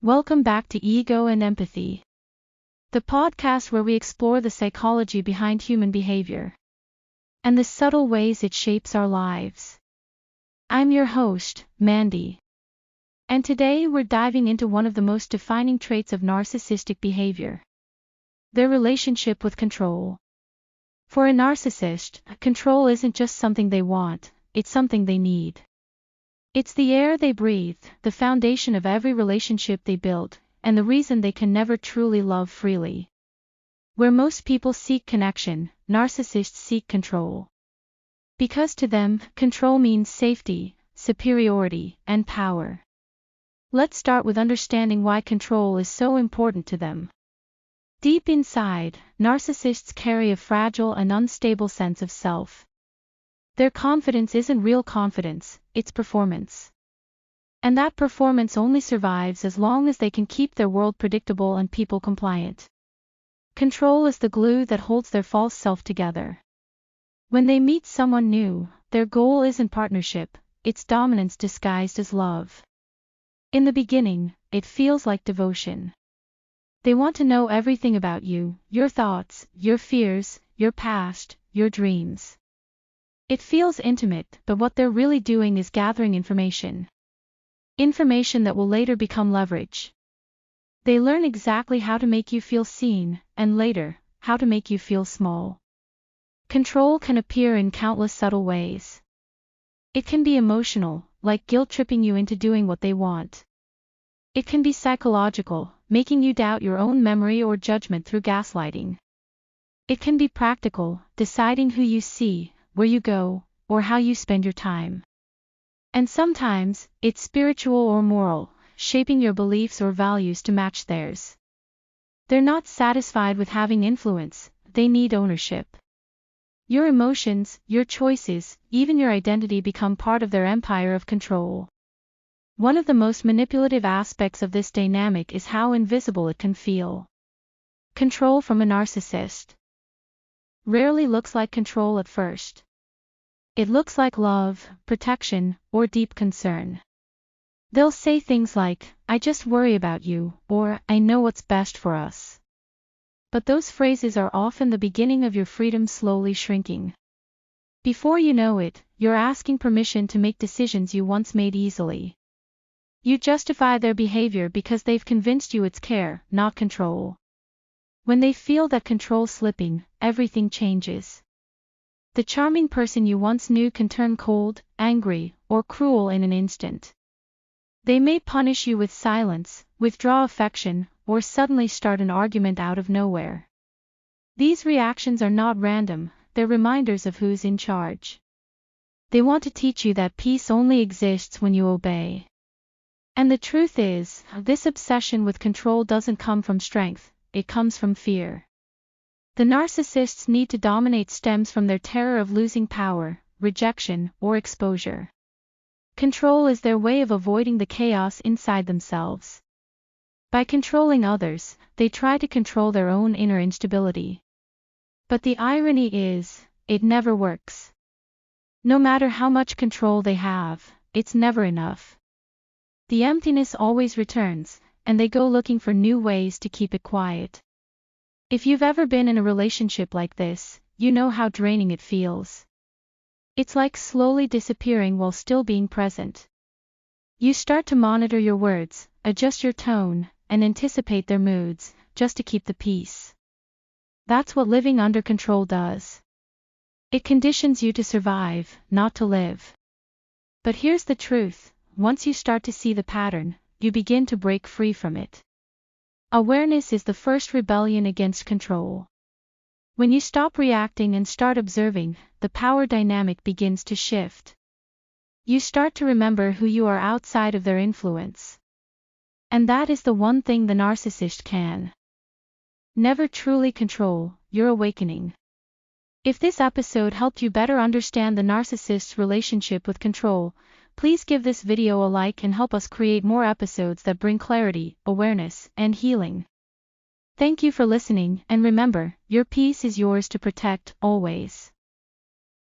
Welcome back to Ego and Empathy, the podcast where we explore the psychology behind human behavior and the subtle ways it shapes our lives. I'm your host, Mandy, and today we're diving into one of the most defining traits of narcissistic behavior: their relationship with control. For a narcissist, control isn't just something they want, it's something they need. It's the air they breathe, the foundation of every relationship they build, and the reason they can never truly love freely. Where most people seek connection, narcissists seek control. Because to them, control means safety, superiority, and power. Let's start with understanding why control is so important to them. Deep inside, narcissists carry a fragile and unstable sense of self. Their confidence isn't real confidence, it's performance. And that performance only survives as long as they can keep their world predictable and people compliant. Control is the glue that holds their false self together. When they meet someone new, their goal isn't partnership, it's dominance disguised as love. In the beginning, it feels like devotion. They want to know everything about you, your thoughts, your fears, your past, your dreams. It feels intimate, but what they're really doing is gathering information. Information that will later become leverage. They learn exactly how to make you feel seen, and later, how to make you feel small. Control can appear in countless subtle ways. It can be emotional, like guilt-tripping you into doing what they want. It can be psychological, making you doubt your own memory or judgment through gaslighting. It can be practical, deciding who you see, where you go, or how you spend your time. And sometimes, it's spiritual or moral, shaping your beliefs or values to match theirs. They're not satisfied with having influence, they need ownership. Your emotions, your choices, even your identity become part of their empire of control. One of the most manipulative aspects of this dynamic is how invisible it can feel. Control from a narcissist rarely looks like control at first. It looks like love, protection, or deep concern. They'll say things like, "I just worry about you," or "I know what's best for us." But those phrases are often the beginning of your freedom slowly shrinking. Before you know it, you're asking permission to make decisions you once made easily. You justify their behavior because they've convinced you it's care, not control. When they feel that control slipping, everything changes. The charming person you once knew can turn cold, angry, or cruel in an instant. They may punish you with silence, withdraw affection, or suddenly start an argument out of nowhere. These reactions are not random, they're reminders of who's in charge. They want to teach you that peace only exists when you obey. And the truth is, this obsession with control doesn't come from strength, it comes from fear. The narcissists' need to dominate stems from their terror of losing power, rejection, or exposure. Control is their way of avoiding the chaos inside themselves. By controlling others, they try to control their own inner instability. But the irony is, it never works. No matter how much control they have, it's never enough. The emptiness always returns, and they go looking for new ways to keep it quiet. If you've ever been in a relationship like this, you know how draining it feels. It's like slowly disappearing while still being present. You start to monitor your words, adjust your tone, and anticipate their moods, just to keep the peace. That's what living under control does. It conditions you to survive, not to live. But here's the truth, once you start to see the pattern, you begin to break free from it. Awareness is the first rebellion against control. When you stop reacting and start observing, the power dynamic begins to shift. You start to remember who you are outside of their influence. And that is the one thing the narcissist can never truly control: your awakening. If this episode helped you better understand the narcissist's relationship with control, please give this video a like and help us create more episodes that bring clarity, awareness, and healing. Thank you for listening, and remember, your peace is yours to protect, always.